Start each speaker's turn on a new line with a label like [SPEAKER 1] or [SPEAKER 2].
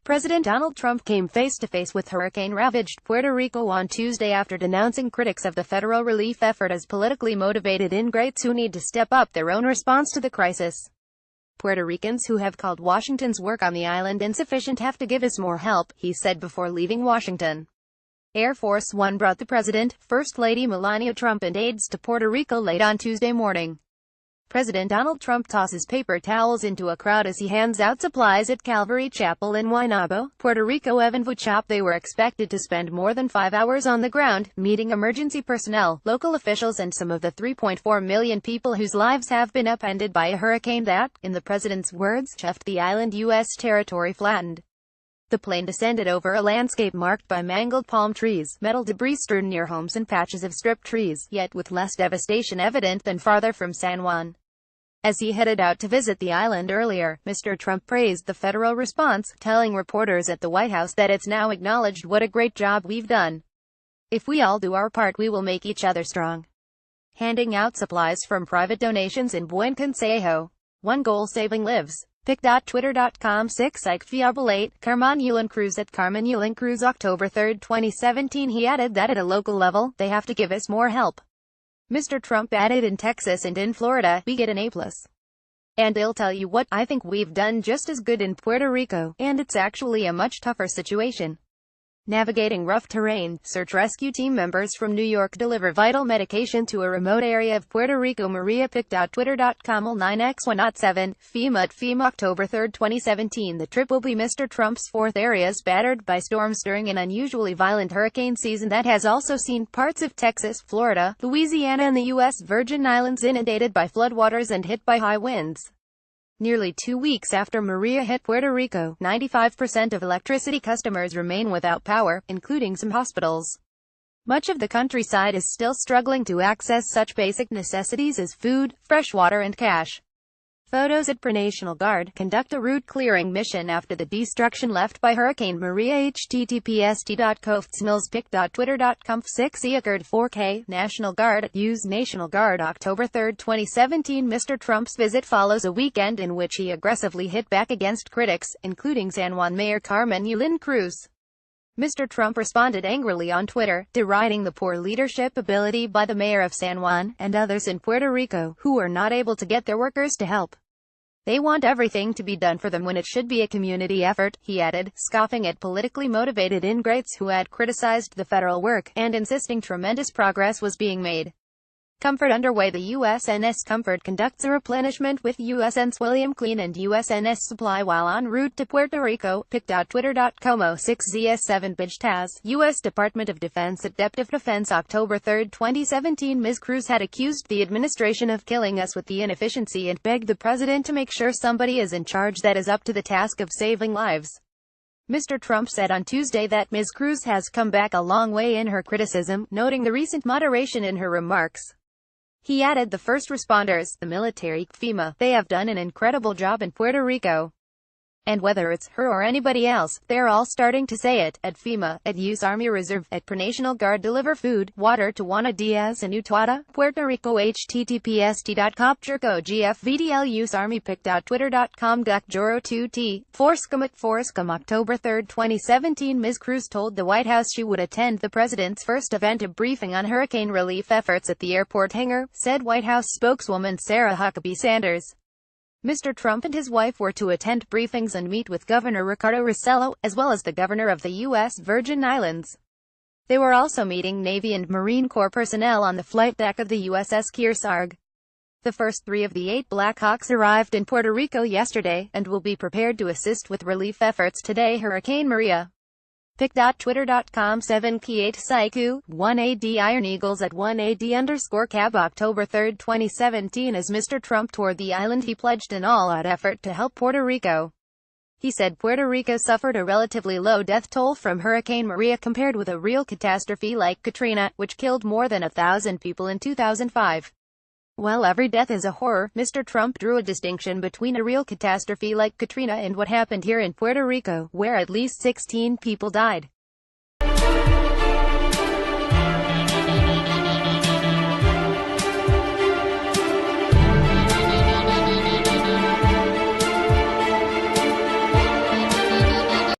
[SPEAKER 1] President Donald Trump came face-to-face with hurricane-ravaged Puerto Rico on Tuesday after denouncing critics of the federal relief effort as politically motivated ingrates who need to step up their own response to the crisis. Puerto Ricans who have called Washington's work on the island insufficient have to give us more help, he said before leaving Washington. Air Force One brought the President, First Lady Melania Trump and aides to Puerto Rico late on Tuesday morning. President Donald Trump tosses paper towels into a crowd as he hands out supplies at Calvary Chapel in Guaynabo, Puerto Rico. Evan Vuchop. They were expected to spend more than 5 hours on the ground, meeting emergency personnel, local officials and some of the 3.4 million people whose lives have been upended by a hurricane that, in the president's words, left the island U.S. territory flattened. The plane descended over a landscape marked by mangled palm trees, metal debris strewn near homes and patches of stripped trees, yet with less devastation evident than farther from San Juan. As he headed out to visit the island earlier, Mr. Trump praised the federal response, telling reporters at the White House that it's now acknowledged what a great job we've done. If we all do our part, we will make each other strong. Handing out supplies from private donations in Buen Consejo. One goal: saving lives. Pic.twitter.com 6 Ike Fiable 8, Carmen Yulin Cruz at Carmen Yulin Cruz October 3, 2017. He added that at a local level, they have to give us more help. Mr. Trump added, in Texas and in Florida, we get an A+. And I'll tell you what, I think we've done just as good in Puerto Rico, and it's actually a much tougher situation. Navigating rough terrain, search rescue team members from New York deliver vital medication to a remote area of Puerto Rico. Maria Pic.twitter.com 9x107, FEMA at FEMA October 3, 2017. The trip will be Mr. Trump's fourth areas battered by storms during an unusually violent hurricane season that has also seen parts of Texas, Florida, Louisiana and the U.S. Virgin Islands inundated by floodwaters and hit by high winds. Nearly 2 weeks after Maria hit Puerto Rico, 95% of electricity customers remain without power, including some hospitals. Much of the countryside is still struggling to access such basic necessities as food, fresh water and cash. Photos at National Guard conduct a route clearing mission after the destruction left by Hurricane Maria. https://mills.pic.twitter.com 6 occurred 4K. National Guard use National Guard October 3, 2017. Mr. Trump's visit follows a weekend in which he aggressively hit back against critics, including San Juan Mayor Carmen Yulin Cruz. Mr. Trump responded angrily on Twitter, deriding the poor leadership ability by the mayor of San Juan, and others in Puerto Rico, who are not able to get their workers to help. They want everything to be done for them when it should be a community effort, he added, scoffing at politically motivated ingrates who had criticized the federal work, and insisting tremendous progress was being made. Comfort underway. The USNS Comfort conducts a replenishment with USNS William Klein and USNS Supply while en route to Puerto Rico. Pic.twitter.com 06ZS7 Taz, U.S. Department of Defense at Depth of Defense October 3, 2017. Ms. Cruz had accused the administration of killing us with the inefficiency and begged the president to make sure somebody is in charge that is up to the task of saving lives. Mr. Trump said on Tuesday that Ms. Cruz has come back a long way in her criticism, noting the recent moderation in her remarks. He added the first responders, the military, FEMA, they have done an incredible job in Puerto Rico. And whether it's her or anybody else, they're all starting to say it, at FEMA, at U.S. Army Reserve, at National Guard deliver food, water to Juana Diaz and Utuada, Puerto Rico. https://t.com/jerko gfvdl U.S. Army pic.twitter.com Joro 2t, Forscom at Forscom October 3, 2017. Ms. Cruz told the White House she would attend the president's first event, a briefing on hurricane relief efforts at the airport hangar, said White House spokeswoman Sarah Huckabee Sanders. Mr. Trump and his wife were to attend briefings and meet with Governor Ricardo Rossello, as well as the governor of the U.S. Virgin Islands. They were also meeting Navy and Marine Corps personnel on the flight deck of the USS Kearsarge. The first 3 of the 8 Blackhawks arrived in Puerto Rico yesterday, and will be prepared to assist with relief efforts today. Hurricane Maria. Pic.twitter.com 7K8 Saiku, 1AD Iron Eagles at 1AD_cab October 3, 2017. As Mr. Trump toured the island, he pledged an all-out effort to help Puerto Rico. He said Puerto Rico suffered a relatively low death toll from Hurricane Maria compared with a real catastrophe like Katrina, which killed more than 1,000 people in 2005. While every death is a horror, Mr. Trump drew a distinction between a real catastrophe like Katrina and what happened here in Puerto Rico, where at least 16 people died.